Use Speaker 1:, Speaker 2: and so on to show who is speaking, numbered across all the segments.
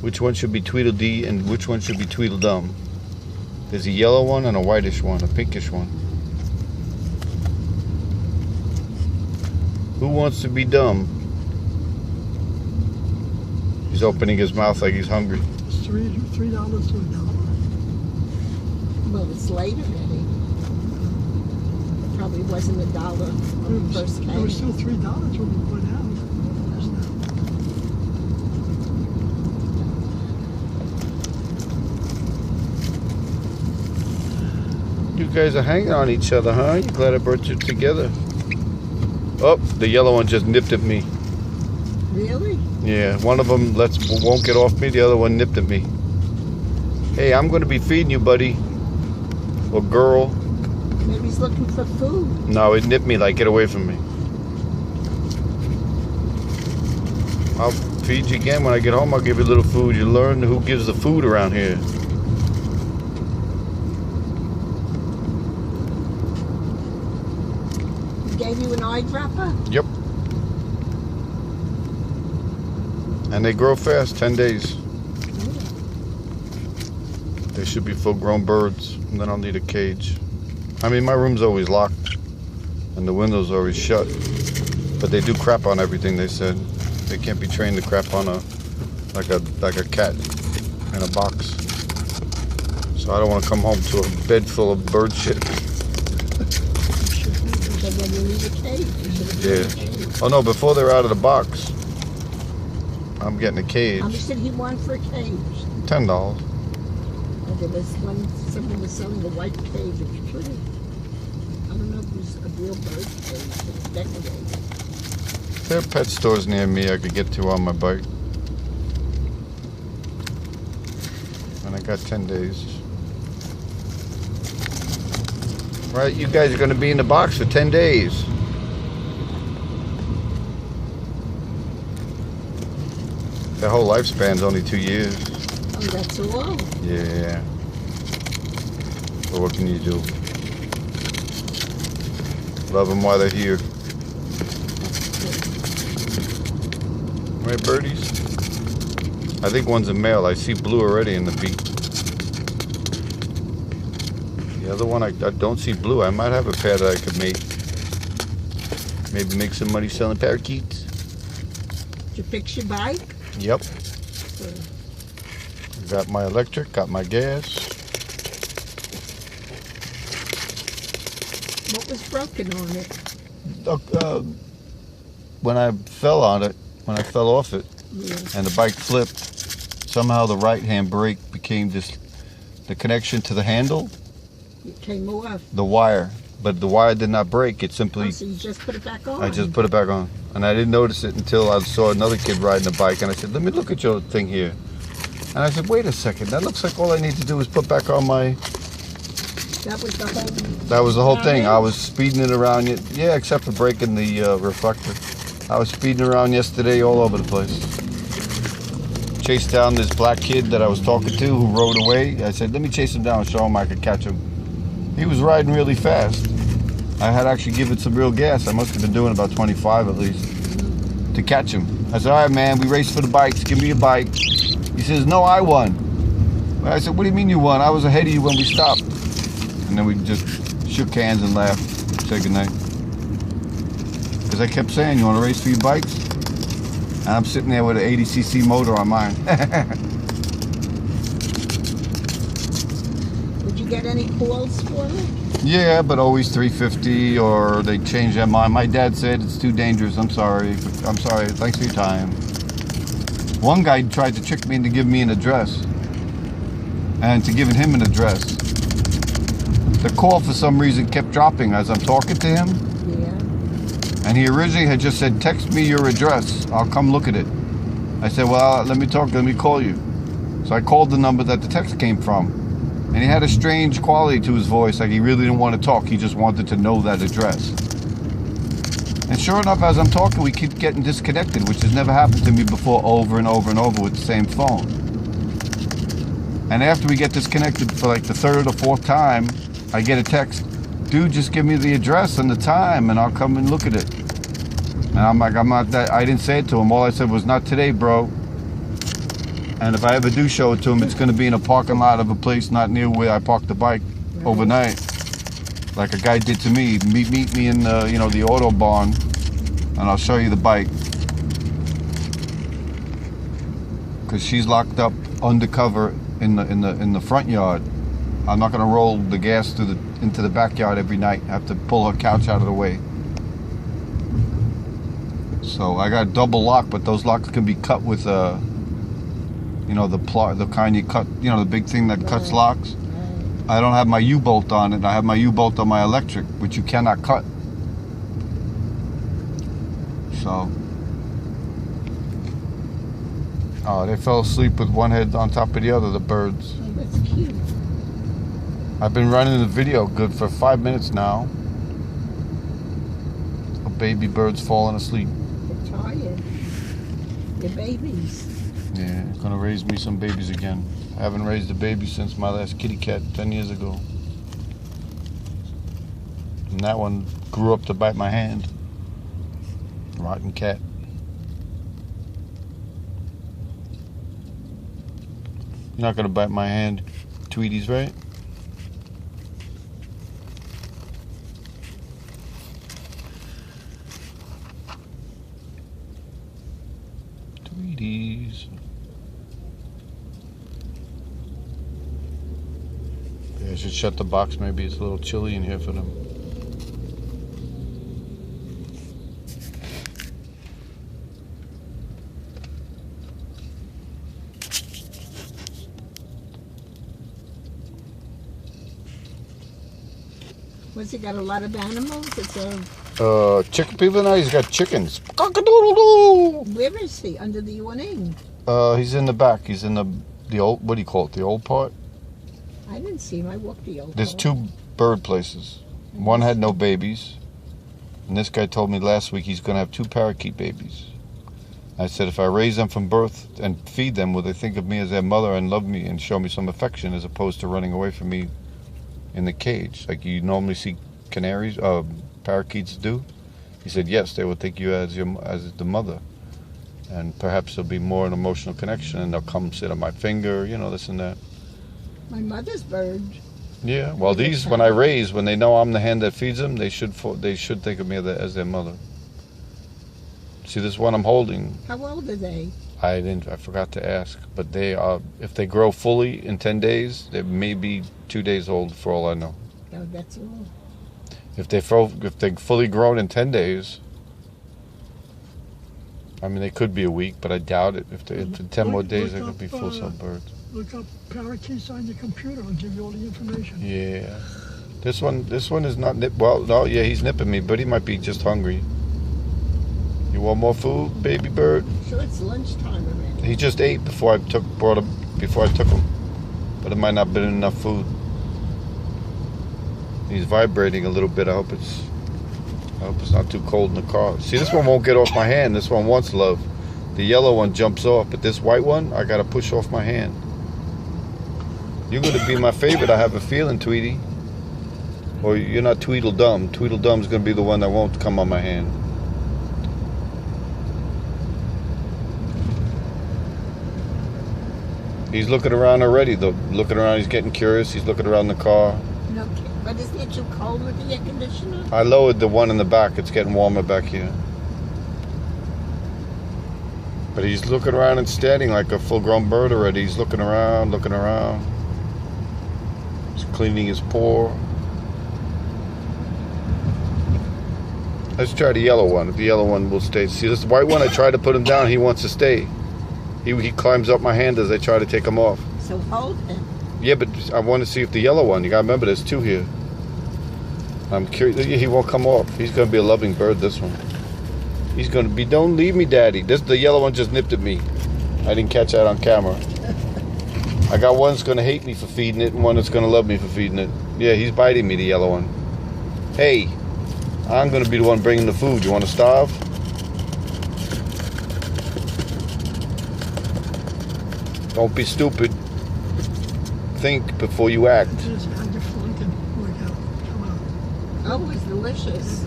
Speaker 1: which one should be Tweedledee and which one should be Tweedledum. There's a yellow one and a whitish one, a pinkish one. Who wants to be dumb? He's opening his mouth like he's hungry.
Speaker 2: It's $3 to $1.
Speaker 3: Well, it's later, Eddie. It probably wasn't $1 when we first came.
Speaker 2: It was still $3 when we went out.
Speaker 1: You guys are hanging on each other, huh? You glad I brought you together? Oh, the yellow one just nipped at me.
Speaker 3: Really?
Speaker 1: Yeah, one of them won't get off me. The other one nipped at me. Hey, I'm going to be feeding you, buddy. Or girl.
Speaker 3: Maybe he's looking for food.
Speaker 1: No, it nipped me like, get away from me. I'll feed you again when I get home. I'll give you a little food. You learn who gives the food around here.
Speaker 3: Gave you an eyedropper?
Speaker 1: Yep. And they grow fast, 10 days. They should be full-grown birds, and then I'll need a cage. I mean, my room's always locked, and the window's always shut. But they do crap on everything, they said. They can't be trained to crap on like a cat in a box. So I don't want to come home to a bed full of bird shit. Yeah. Oh no, before they're out of the box, I'm getting a cage.
Speaker 3: How much did he want for a cage?
Speaker 1: $10.
Speaker 3: Oh, there was someone was selling a white cage. It's pretty. I don't know if it was a real bird cage. It's decorated.
Speaker 1: There are pet stores near me I could get to on my bike. And I got 10 days. Right, you guys are going to be in the box for 10 days. Their whole lifespan's only 2 years.
Speaker 3: Oh, that's all?
Speaker 1: Yeah. But what can you do? Love them while they're here. Right, birdies? I think one's a male. I see blue already in the beak. The other one, I don't see blue. I might have a pair that I could make. Maybe make some money selling parakeets.
Speaker 3: Did you fix your bike?
Speaker 1: Yep. Got my electric, got my gas.
Speaker 3: What was broken on it?
Speaker 1: When I fell on it, when I fell off it,
Speaker 3: Yeah.
Speaker 1: and the bike flipped, somehow the right-hand brake became the connection to the handle.
Speaker 3: It came off.
Speaker 1: The wire, but the wire did not break. It simply.
Speaker 3: Oh, so you just put it back on?
Speaker 1: I just put it back on, and I didn't notice it until I saw another kid riding a bike, and I said, "Let me look at your thing here." And I said, "Wait a second. That looks like all I need to do is put back on my."
Speaker 3: That was the whole.
Speaker 1: That was the whole thing. I was speeding it around. Yeah, except for breaking the reflector. I was speeding around yesterday all over the place. Chased down this black kid that I was talking to who rode away. I said, "Let me chase him down and show him I could catch him." He was riding really fast. I had actually given some real gas. I must have been doing about 25 at least to catch him. I said, "All right, man, we raced for the bikes. Give me a bike." He says, "No, I won." I said, "What do you mean you won? I was ahead of you when we stopped." And then we just shook hands and laughed, said goodnight. Because I kept saying, "You want to race for your bikes?" And I'm sitting there with an 80cc motor on mine.
Speaker 3: Did you get any calls for it?
Speaker 1: Yeah, but always 350 or they change their mind. My dad said it's too dangerous. I'm sorry. I'm sorry. Thanks for your time. One guy tried to trick me into giving me an address. And to giving him an address. The call for some reason kept dropping as I'm talking to him.
Speaker 3: Yeah.
Speaker 1: And he originally had just said, "Text me your address. I'll come look at it." I said, "Well, let me call you." So I called the number that the text came from. And he had a strange quality to his voice, like he really didn't want to talk. He just wanted to know that address. And sure enough, as I'm talking, we keep getting disconnected, which has never happened to me before, over and over and over with the same phone. And after we get disconnected for like the third or fourth time, I get a text, "Dude, just give me the address and the time and I'll come and look at it." And I'm like, I'm not that, I didn't say it to him. All I said was, "Not today, bro." And if I ever do show it to him, it's going to be in a parking lot of a place not near where I parked the bike overnight. Like a guy did to me. Meet me in the, you know, the auto barn, and I'll show you the bike. Cause she's locked up undercover in the front yard. I'm not gonna roll the gas into the backyard every night. I have to pull her couch out of the way. So I got a double lock, but those locks can be cut with you know, the kind you cut, you know, the big thing that cuts locks. I don't have my U-bolt on it. I have my U-bolt on my electric, which you cannot cut. So, oh, they fell asleep with one head on top of the other, the birds.
Speaker 3: Oh, that's cute.
Speaker 1: I've been running the video good for 5 minutes now. A baby bird's falling asleep.
Speaker 3: They're tired. They're babies.
Speaker 1: Yeah, gonna raise me some babies again. I haven't raised a baby since my last kitty cat 10 years ago. And that one grew up to bite my hand. Rotten cat. You're not gonna bite my hand, Tweeties, right? Tweeties. Yeah, I should shut the box. Maybe it's a little chilly in here for them.
Speaker 3: What's he got? A lot of animals? It's a.
Speaker 1: Chicken people now. He's got chickens. Cock-a-doodle-doo.
Speaker 3: Where is he? Under the awning?
Speaker 1: He's in the back. He's in the old. What do you call it? The old part.
Speaker 3: I didn't see him. I walked the old.
Speaker 1: There's two bird places. One had no babies, and this guy told me last week he's gonna have 2 parakeet babies. I said if I raise them from birth and feed them, will they think of me as their mother and love me and show me some affection as opposed to running away from me in the cage like you normally see canaries, parakeets do? He said yes, they will think you as the mother, and perhaps there'll be more an emotional connection, and they'll come sit on my finger, you know, this and that.
Speaker 3: My mother's bird.
Speaker 1: Yeah, well, these when I raise, when they know I'm the hand that feeds them, they should think of me as their mother. See this one I'm holding?
Speaker 3: How old are they?
Speaker 1: I forgot to ask, but they are. If they grow fully in 10 days, they may be 2 days old for all I know.
Speaker 3: Oh, that's all.
Speaker 1: If they're fully grown in 10 days, I mean they could be a week, but I doubt it. If in 10 more days they could be full-size birds.
Speaker 2: Look up parakeets on your computer and give you all the information.
Speaker 1: Yeah, this one is not well. No, yeah, he's nipping me, but he might be just hungry. You want more food, baby bird?
Speaker 3: Sure, it's lunchtime already.
Speaker 1: He just ate before I took him, but it might not have been enough food. He's vibrating a little bit. I hope it's not too cold in the car. See, this one won't get off my hand. This one wants love. The yellow one jumps off, but this white one, I gotta push off my hand. You're gonna be my favorite, I have a feeling, Tweety. Or you're not Tweedledum. Tweedledum's gonna be the one that won't come on my hand. He's looking around already, though. Looking around, he's getting curious. He's looking around the car.
Speaker 3: No, but isn't it too cold with the air conditioner?
Speaker 1: I lowered the one in the back. It's getting warmer back here. But he's looking around and standing like a full-grown bird already. He's looking around, looking around. He's cleaning his paw. Let's try the yellow one. If the yellow one will stay. See, this white one, I tried to put him down. He wants to stay. He climbs up my hand as I try to take him off.
Speaker 3: So hold him.
Speaker 1: Yeah, but I want to see if the yellow one, you gotta remember there's 2 here. I'm curious, he won't come off. He's gonna be a loving bird, this one. He's gonna be, don't leave me, daddy. The yellow one just nipped at me. I didn't catch that on camera. I got one that's gonna hate me for feeding it and one that's gonna love me for feeding it. Yeah, he's biting me, the yellow one. Hey, I'm gonna be the one bringing the food. You wanna starve? Don't be stupid. Think before you act.
Speaker 2: Just how'd your flunking work out? Come on.
Speaker 3: Oh, it's delicious.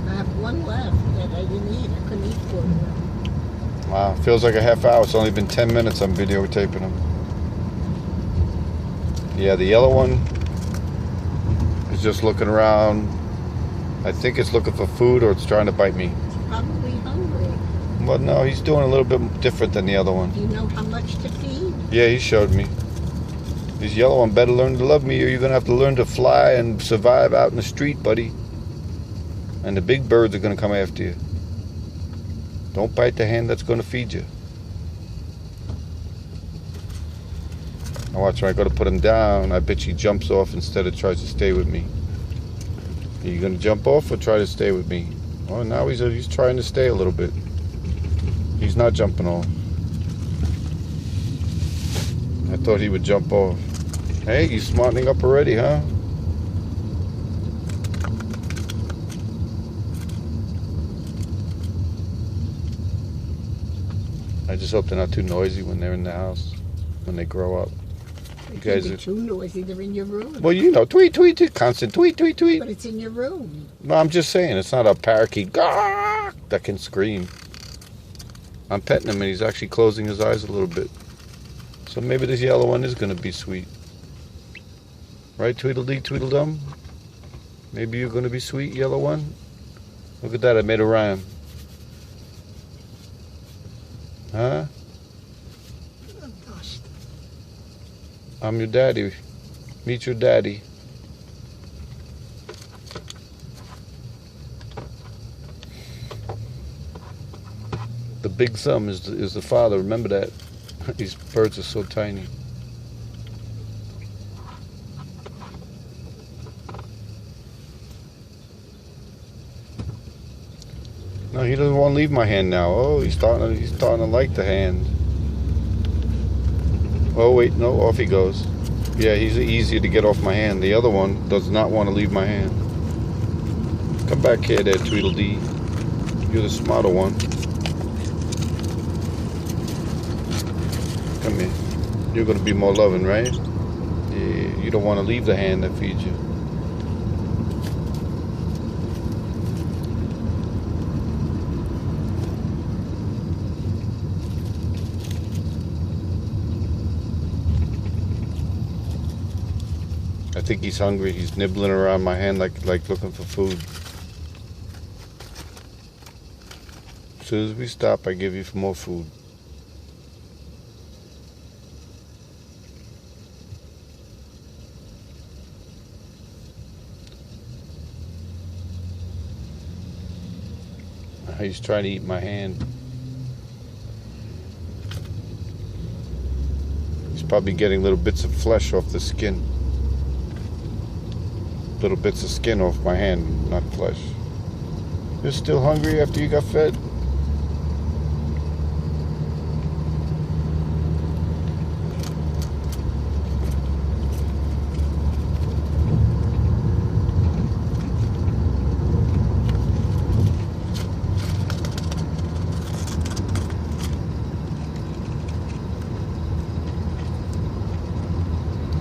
Speaker 3: I have one left that I didn't eat. I couldn't eat 4 of them.
Speaker 1: Wow, feels like a half hour. It's only been 10 minutes I'm videotaping them. Yeah, the yellow one is just looking around. I think it's looking for food or it's trying to bite me.
Speaker 3: It's probably hungry.
Speaker 1: Well, no, he's doing a little bit different than the other one.
Speaker 3: Do you know how much to feed?
Speaker 1: Yeah, he showed me. This yellow one better learn to love me or you're going to have to learn to fly and survive out in the street, buddy. And the big birds are going to come after you. Don't bite the hand that's going to feed you. Now watch, when I go to put him down, I bet he jumps off instead of tries to stay with me. Are you going to jump off or try to stay with me? Oh, now he's trying to stay a little bit. He's not jumping off. I thought he would jump off. Hey, you smartening up already, huh? I just hope they're not too noisy when they're in the house, when they grow up.
Speaker 3: You guys are too noisy. They're in your room.
Speaker 1: Well, you know, tweet, tweet, tweet, constant tweet, tweet, tweet.
Speaker 3: But it's in your room.
Speaker 1: No, I'm just saying, it's not a parakeet that can scream. I'm petting him and he's actually closing his eyes a little bit. So maybe this yellow one is going to be sweet. Right, Tweedledee, Tweedledum? Maybe you're going to be sweet, yellow one? Look at that, I made a rhyme. Huh?
Speaker 2: Dust.
Speaker 1: I'm your daddy. Meet your daddy. The big thumb is the father. Remember that. These birds are so tiny. No, he doesn't want to leave my hand now. Oh, he's starting to like the hand. Oh wait, no, off he goes. Yeah, he's easier to get off my hand. The other one does not want to leave my hand. Come back here there, Tweedledee. You're the smarter one. Come here. You're going to be more loving, right? Yeah, you don't want to leave the hand that feeds you. I think he's hungry. He's nibbling around my hand like looking for food. As soon as we stop, I give you more food. He's trying to eat my hand. He's probably getting little bits of flesh off the skin. Little bits of skin off my hand, not flesh. You're still hungry after you got fed?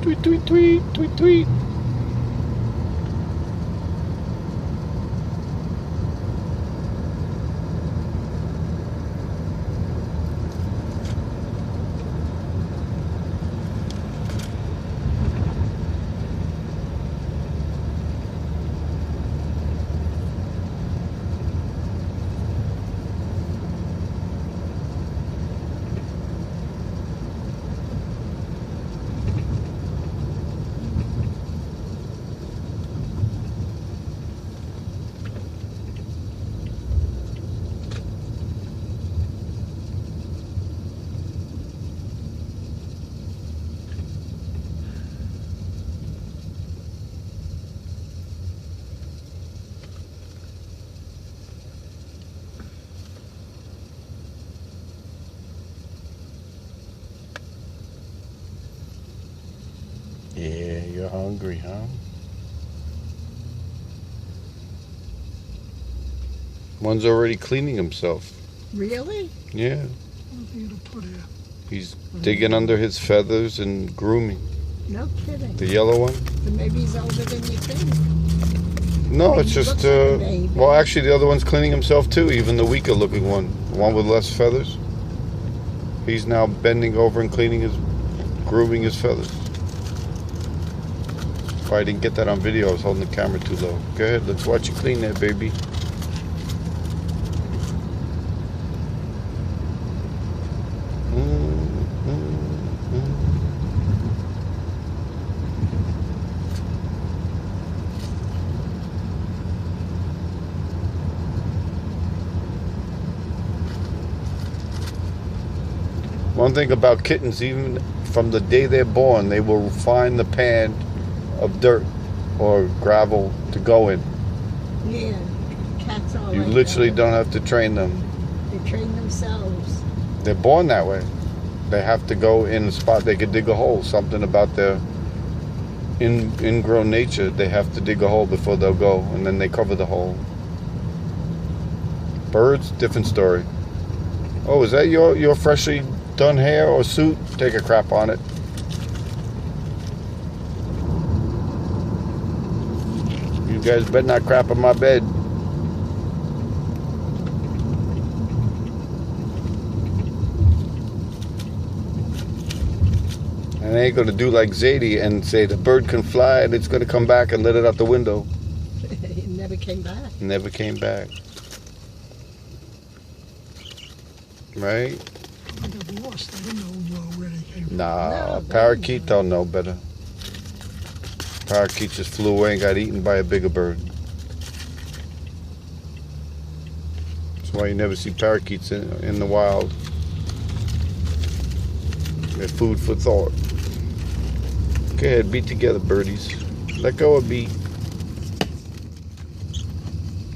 Speaker 1: Tweet, tweet, tweet, tweet, tweet. Yeah, you're hungry, huh? One's already cleaning himself.
Speaker 3: Really?
Speaker 1: Yeah.
Speaker 2: What are you to put here?
Speaker 1: He's digging under his feathers and grooming.
Speaker 3: No kidding.
Speaker 1: The yellow one?
Speaker 3: So maybe he's older than you think.
Speaker 1: No,
Speaker 3: Maybe
Speaker 1: it's
Speaker 3: he
Speaker 1: just,
Speaker 3: looks like a baby.
Speaker 1: well, actually the other one's cleaning himself too, even the weaker looking one. The one with less feathers. He's now bending over and grooming his feathers. Why I didn't get that on video, I was holding the camera too low. Go ahead, let's watch you clean that, baby. One thing about kittens, even from the day they're born, they will find the pan of dirt or gravel to go in.
Speaker 3: Yeah, cats are
Speaker 1: You
Speaker 3: like
Speaker 1: literally
Speaker 3: that.
Speaker 1: don't have to train them.
Speaker 3: They train themselves.
Speaker 1: They're born that way. They have to go in a spot they could dig a hole. Something about their ingrown nature, they have to dig a hole before they'll go, and then they cover the hole. Birds, different story. Oh, is that your freshly done hair or suit? Take a crap on it. You guys better not crap on my bed. And I ain't gonna do like Zadie and say the bird can fly and it's gonna come back and let it out the window.
Speaker 3: It never came back.
Speaker 1: Never came back. Right?
Speaker 2: I got lost. I didn't know where they came from.
Speaker 1: Nah,
Speaker 3: No,
Speaker 1: parakeet
Speaker 3: no.
Speaker 1: don't know better. Parakeet just flew away and got eaten by a bigger bird. That's why you never see parakeets in the wild. They're food for thought. Go ahead, be together, birdies. Let go of B.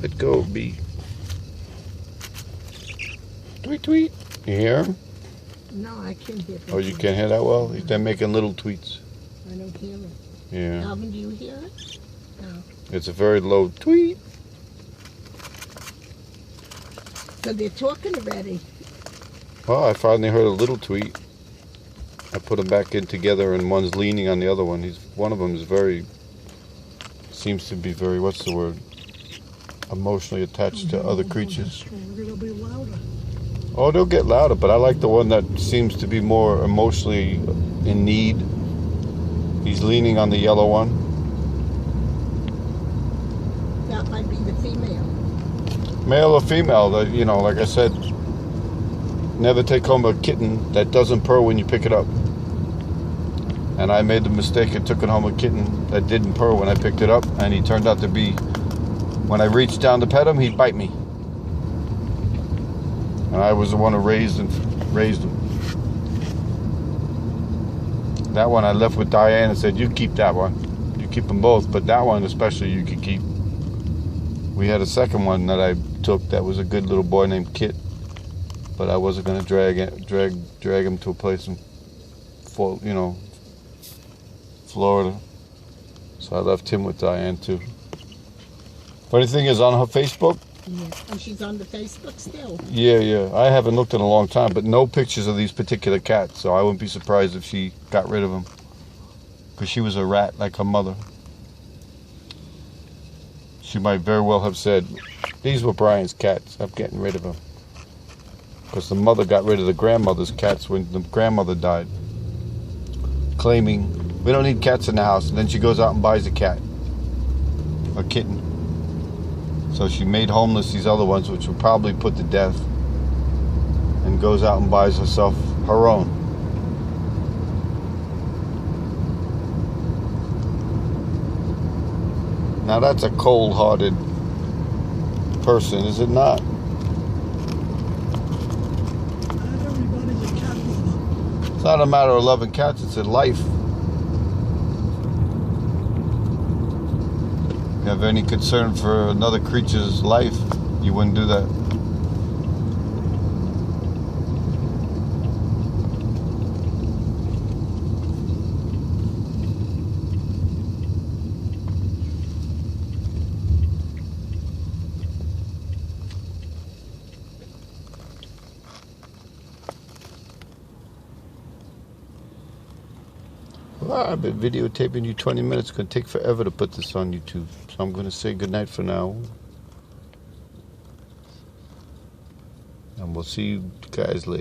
Speaker 1: Let go of B. Tweet, tweet. You hear him?
Speaker 3: No, I can't hear them.
Speaker 1: Oh, you can't hear that well? They're making little tweets.
Speaker 3: I don't hear it.
Speaker 1: Yeah.
Speaker 3: Alvin, do you hear it? No.
Speaker 1: It's a very low tweet.
Speaker 3: So they're talking already.
Speaker 1: Well, I finally heard a little tweet. I put them back in together, and one's leaning on the other one. One of them is seems to be very, what's the word? Emotionally attached to other creatures.
Speaker 2: It'll be louder.
Speaker 1: Oh, they'll get louder, but I like the one that seems to be more emotionally in need. He's leaning on the yellow one.
Speaker 3: That might be the female.
Speaker 1: Male or female, like I said, never take home a kitten that doesn't purr when you pick it up. And I made the mistake of taking home a kitten that didn't purr when I picked it up, and he turned out to be, when I reached down to pet him, he'd bite me. And I was the one who raised him. That one I left with Diane and said, you keep that one. You keep them both, but that one especially you could keep. We had a second one that I took that was a good little boy named Kit, but I wasn't going to drag him to a place in, Florida. So I left him with Diane too. Funny thing is, on her Facebook,
Speaker 3: Yeah. And she's on the Facebook still.
Speaker 1: yeah, I haven't looked in a long time, but no pictures of these particular cats, so I wouldn't be surprised if she got rid of them. Because she was a rat like her mother. She might very well have said, these were Brian's cats, I'm getting rid of them. Because the mother got rid of the grandmother's cats when the grandmother died. Claiming, we don't need cats in the house, and then she goes out and buys a cat. A kitten. So she made homeless these other ones, which were probably put to death, and goes out and buys herself her own. Now that's a cold-hearted person, is it not?
Speaker 2: Not everybody's a cat lover.
Speaker 1: It's not a matter of loving cats, it's in life. If you have any concern for another creature's life, you wouldn't do that. Well, I've been videotaping you 20 minutes. It's going to take forever to put this on YouTube. So I'm going to say goodnight for now. And we'll see you guys later.